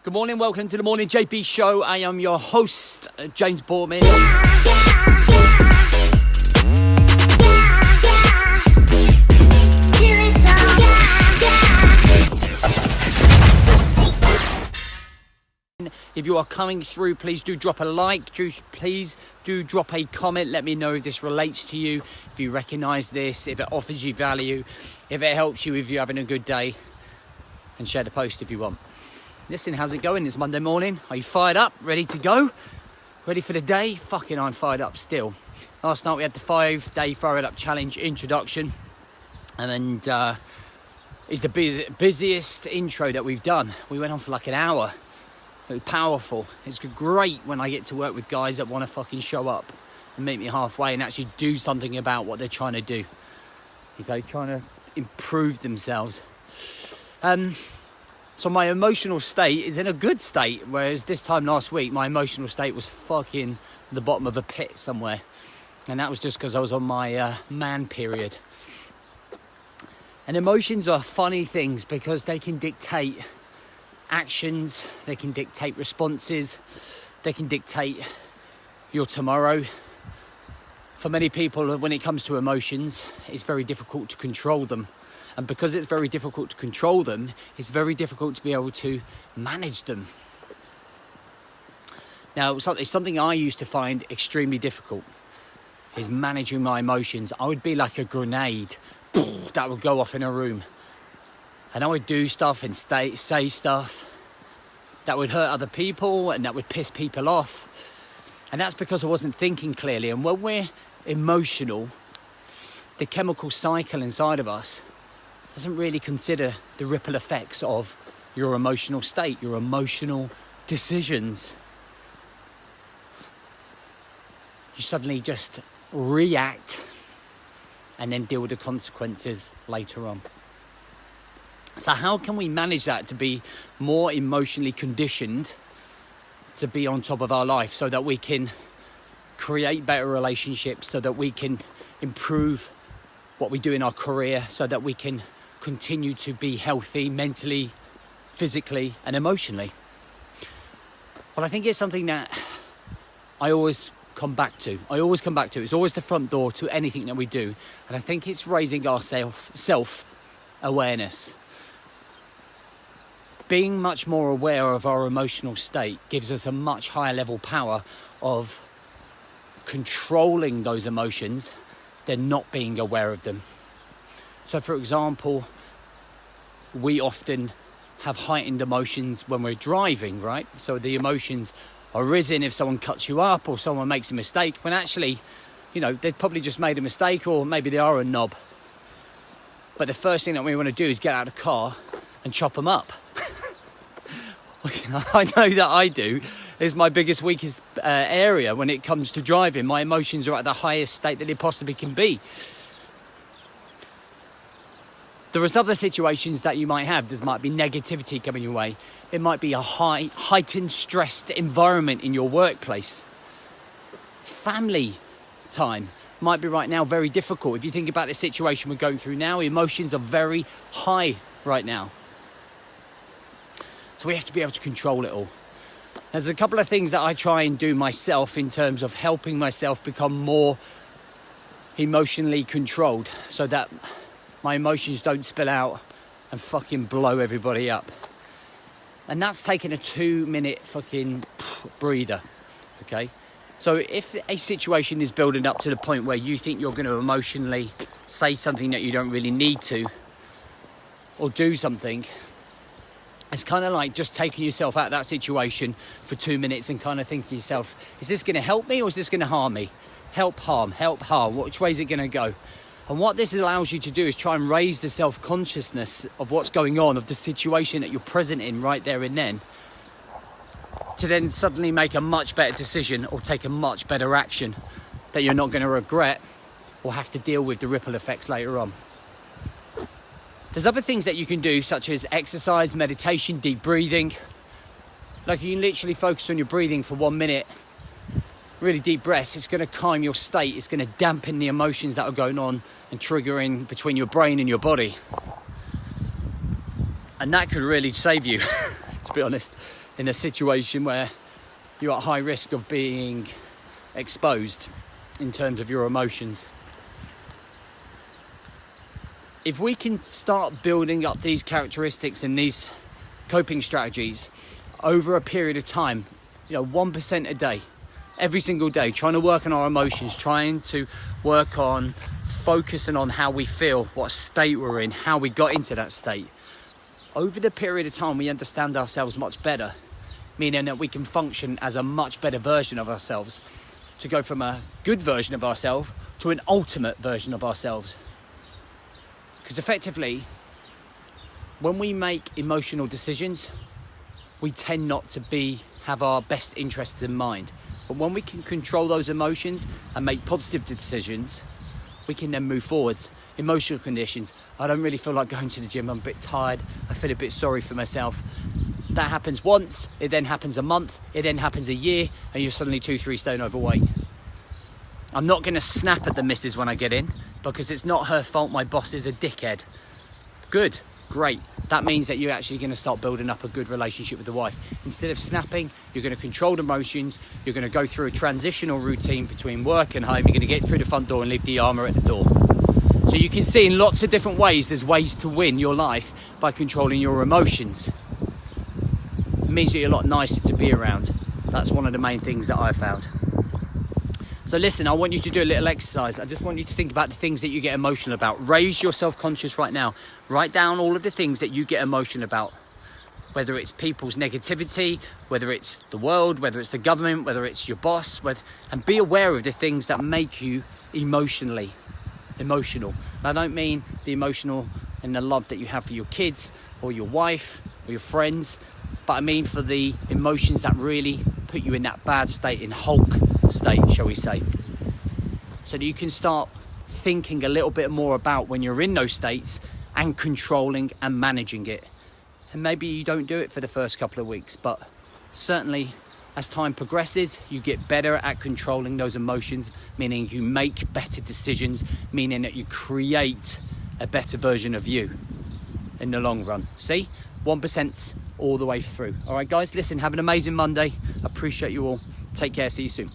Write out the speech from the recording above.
Good morning, welcome to the Morning JB Show. I am your host, James Boardman. If you are coming through, please do drop a like, please do drop a comment. Let me know if this relates to you, if you recognise this, if it offers you value, if it helps you, if you're having a good day, and share the post if you want. Listen, how's it going? It's Monday morning. Are you fired up? Ready to go? Ready for the day? Fucking I'm fired up still. Last night we had the 5-day Fired Up Challenge introduction. And it's the busiest intro that we've done. We went on for like an hour. It was powerful. It's great when I get to work with guys that want to fucking show up and meet me halfway and actually do something about what they're trying to do. Okay, trying to improve themselves. So my emotional state is in a good state, whereas this time last week, my emotional state was fucking the bottom of a pit somewhere. And that was just because I was on my man period. And emotions are funny things because they can dictate actions, they can dictate responses, they can dictate your tomorrow. For many people, when it comes to emotions, it's very difficult to control them. And because it's very difficult to control them, it's very difficult to be able to manage them. Now, it's something I used to find extremely difficult, is managing my emotions. I would be like a grenade that would go off in a room. And I would do stuff and say stuff that would hurt other people and that would piss people off. And that's because I wasn't thinking clearly. And when we're emotional, the chemical cycle inside of us doesn't really consider the ripple effects of your emotional state, your emotional decisions. You suddenly just react and then deal with the consequences later on. So how can we manage that to be more emotionally conditioned to be on top of our life so that we can create better relationships, so that we can improve what we do in our career, so that we can continue to be healthy mentally, physically and emotionally? Well, I think it's something that I always come back to. It's always the front door to anything that we do. And I think it's raising our self-awareness. Being much more aware of our emotional state gives us a much higher level power of controlling those emotions than not being aware of them. So, for example, we often have heightened emotions when we're driving, right? So the emotions are risen if someone cuts you up or someone makes a mistake, when actually, they've probably just made a mistake, or maybe they are a knob. But the first thing that we want to do is get out of the car and chop them up. I know that I do. It's my biggest, weakest area when it comes to driving. My emotions are at the highest state that they possibly can be. There are other situations that you might have. There might be negativity coming your way. It might be a heightened, stressed environment in your workplace. Family time might be right now very difficult. If you think about the situation we're going through now, emotions are very high right now. So we have to be able to control it all. There's a couple of things that I try and do myself in terms of helping myself become more emotionally controlled, so that my emotions don't spill out and fucking blow everybody up. And that's taking a 2-minute fucking breather, okay? So if a situation is building up to the point where you think you're going to emotionally say something that you don't really need to, or do something, it's kind of like just taking yourself out of that situation for 2 minutes and kind of think to yourself, is this going to help me or is this going to harm me? Help, harm. Which way is it going to go? And what this allows you to do is try and raise the self-consciousness of what's going on, of the situation that you're present in right there and then, to then suddenly make a much better decision or take a much better action that you're not going to regret or have to deal with the ripple effects later on. There's other things that you can do, such as exercise, meditation, deep breathing. Like, you can literally focus on your breathing for 1 minute, really deep breaths. It's going to calm your state. It's going to dampen the emotions that are going on and triggering between your brain and your body. And that could really save you, to be honest. in a situation where you're at high risk of being exposed in terms of your emotions. If we can start building up these characteristics and these coping strategies over a period of time, 1% a day, every single day, trying to work on our emotions, trying to work on focusing on how we feel, what state we're in, how we got into that state. Over the period of time, we understand ourselves much better, meaning that we can function as a much better version of ourselves, to go from a good version of ourselves to an ultimate version of ourselves. Because effectively, when we make emotional decisions, we tend not to have our best interests in mind. But when we can control those emotions and make positive decisions, we can then move forwards. Emotional conditions: I don't really feel like going to the gym, I'm a bit tired, I feel a bit sorry for myself. That happens once, it then happens a month, it then happens a year, and you're suddenly 2-3 stone overweight. I'm not going to snap at the missus when I get in, because it's not her fault my boss is a dickhead. Good, great. That means that you're actually going to start building up a good relationship with the wife. Instead of snapping, you're going to control the emotions, you're going to go through a transitional routine between work and home, you're going to get through the front door and leave the armour at the door. So you can see in lots of different ways, there's ways to win your life by controlling your emotions. It means that you're a lot nicer to be around. That's one of the main things that I found. So listen, I want you to do a little exercise. I just want you to think about the things that you get emotional about. Raise your self-conscious right now. Write down all of the things that you get emotional about. Whether it's people's negativity, whether it's the world, whether it's the government, whether it's your boss. And be aware of the things that make you emotional. And I don't mean the emotional and the love that you have for your kids or your wife or your friends. But I mean for the emotions that really put you in that bad state, in Hulk state, shall we say. So that you can start thinking a little bit more about when you're in those states and controlling and managing it. And maybe you don't do it for the first couple of weeks, but certainly as time progresses, you get better at controlling those emotions, meaning you make better decisions, meaning that you create a better version of you in the long run. See? 1% all the way through. All right, guys, listen, have an amazing Monday. Appreciate you all. Take care. See you soon.